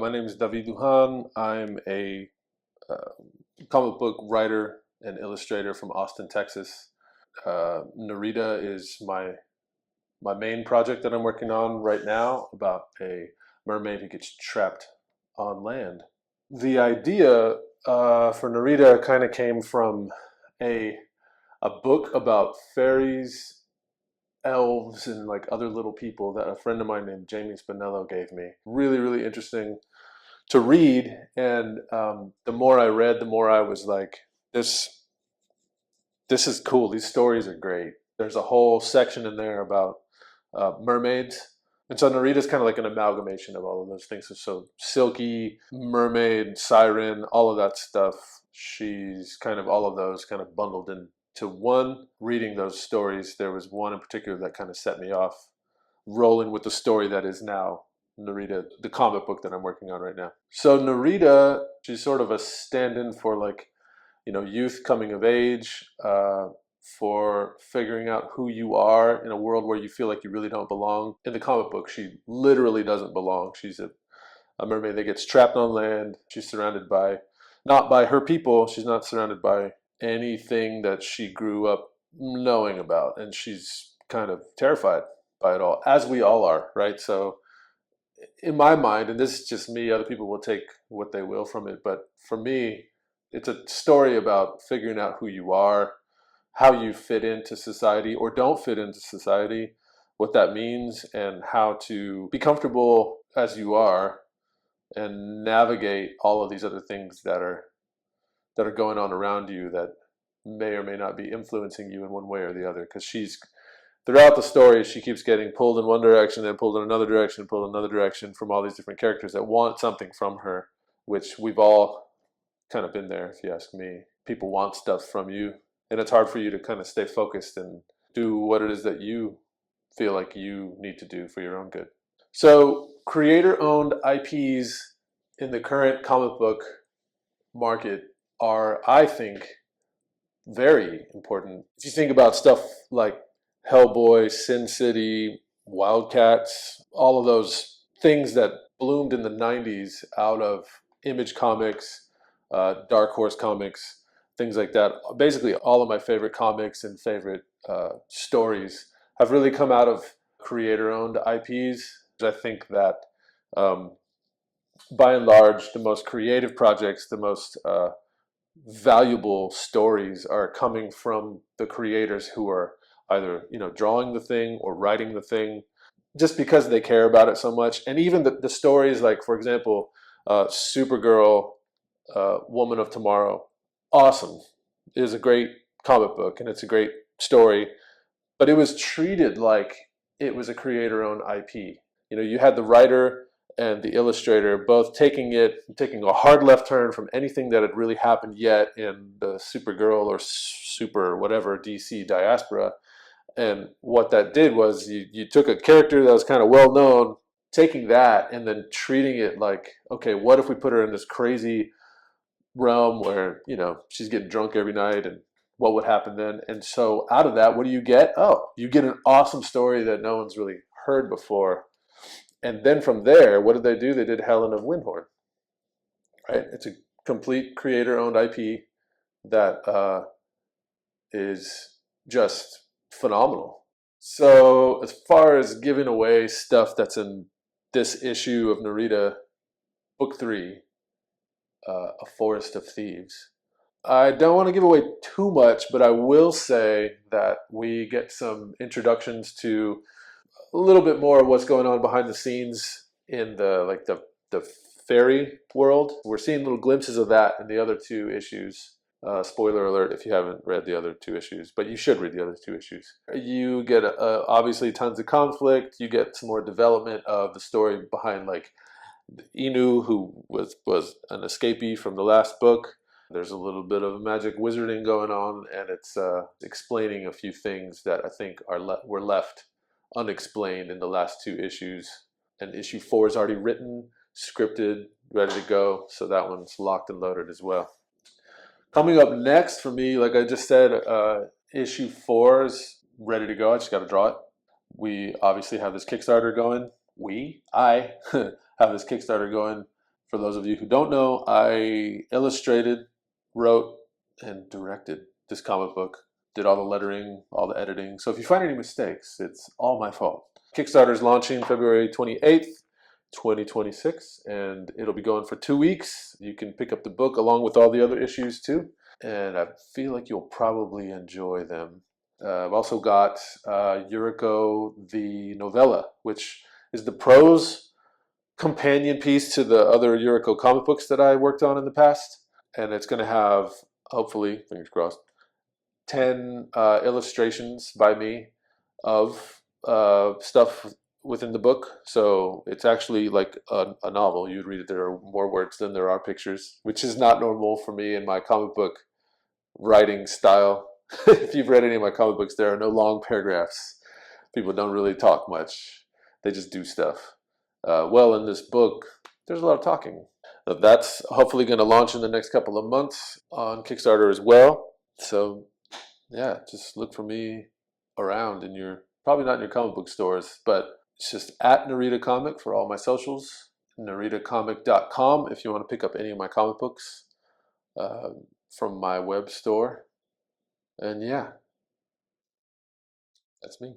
My name is David Duhan. I'm a uh, comic book writer and illustrator from Austin, Texas. Nerida is my main project that I'm working on right now about a mermaid who gets trapped on land. The idea for Nerida kind of came from a a book about fairies, elves, and like other little people that a friend of mine named Jamie Spinello gave me. Really, really interesting to read. And the more I read, the more I was like, this this is cool. These stories are great. There's a whole section in there about mermaids. And so Narita is kind of like an amalgamation of all of those things. So Silky, Mermaid, Siren, all of that stuff. She's kind of all of those kind of bundled into one. Reading those stories, there was one in particular that kind of set me off rolling with the story that is now Nerida, the comic book that I'm working on right now. So Nerida, she's sort of a stand-in for like, youth coming of age, for figuring out who you are in a world where you feel like you really don't belong. In the comic book, she literally doesn't belong. She's a mermaid that gets trapped on land. She's surrounded by, not by her people, she's not surrounded by anything that she grew up knowing about. And she's kind of terrified by it all, as we all are, right? So in my mind, and this is just me, other people will take what they will from it, but for me, it's a story about figuring out who you are, how you fit into society or don't fit into society, what that means, and how to be comfortable as you are and navigate all of these other things that are going on around you that may or may not be influencing you in one way or the other. Because she's throughout the story, she keeps getting pulled in one direction, then pulled in another direction, pulled in another direction from all these different characters that want something from her, which we've all kind of been there, if you ask me. People want stuff from you, and it's hard for you to kind of stay focused and do what it is that you feel like you need to do for your own good. So, creator-owned IPs in the current comic book market are, I think, very important. If you think about stuff like Hellboy, Sin City, Wildcats, all of those things that bloomed in the 90s out of Image Comics, Dark Horse Comics, things like that. Basically, all of my favorite comics and favorite stories have really come out of creator-owned IPs. I think that um, by and large, the most creative projects, the most valuable stories are coming from the creators who are either drawing the thing or writing the thing, just because they care about it so much. And even the stories, like for example, Supergirl, Woman of Tomorrow, awesome. It is a great comic book and it's a great story, but it was treated like it was a creator-owned IP. You had the writer and the illustrator both taking a hard left turn from anything that had really happened yet in the Supergirl or Super whatever DC diaspora. And what that did was you took a character that was kind of well known, taking that and then treating it like, okay, what if we put her in this crazy realm where she's getting drunk every night, and what would happen then? And so out of that, what do you get? Oh, you get an awesome story that no one's really heard before. And then from there, what did they do? They did Helen of Windhorn, right? It's a complete creator-owned IP that is just phenomenal. So as far as giving away stuff that's in this issue of Nerida, book 3, A Forest of Thieves, I don't want to give away too much, but I will say that we get some introductions to a little bit more of what's going on behind the scenes in the fairy world. We're seeing little glimpses of that in the other two issues. Spoiler alert if you haven't read the other two issues, but you should read the other two issues. You get obviously tons of conflict. You get some more development of the story behind like Inu, who was an escapee from the last book. There's a little bit of magic wizarding going on, and it's explaining a few things that I think were left unexplained in the last two issues. And issue 4 is already written, scripted, ready to go, so that one's locked and loaded as well. Coming up next for me, like I just said, issue 4 is ready to go. I just got to draw it. We obviously have this Kickstarter going. I have this Kickstarter going. For those of you who don't know, I illustrated, wrote, and directed this comic book. Did all the lettering, all the editing. So if you find any mistakes, it's all my fault. Kickstarter is launching February 28th, 2026, and it'll be going for 2 weeks. You can pick up the book along with all the other issues too, and I feel like you'll probably enjoy them. I've also got Yuriko the novella, which is the prose companion piece to the other Yuriko comic books that I worked on in the past, and it's going to have, hopefully, fingers crossed, 10 illustrations by me of stuff within the book. So it's actually like a novel. You'd read it, there are more words than there are pictures, which is not normal for me in my comic book writing style. If you've read any of my comic books, there are no long paragraphs. People don't really talk much. They just do stuff. Well, in this book, there's a lot of talking. That's hopefully going to launch in the next couple of months on Kickstarter as well. So yeah, just look for me around in your, probably not in your comic book stores, but it's just at Nerida Comic for all my socials. NeridaComic.com if you want to pick up any of my comic books from my web store. And yeah, that's me.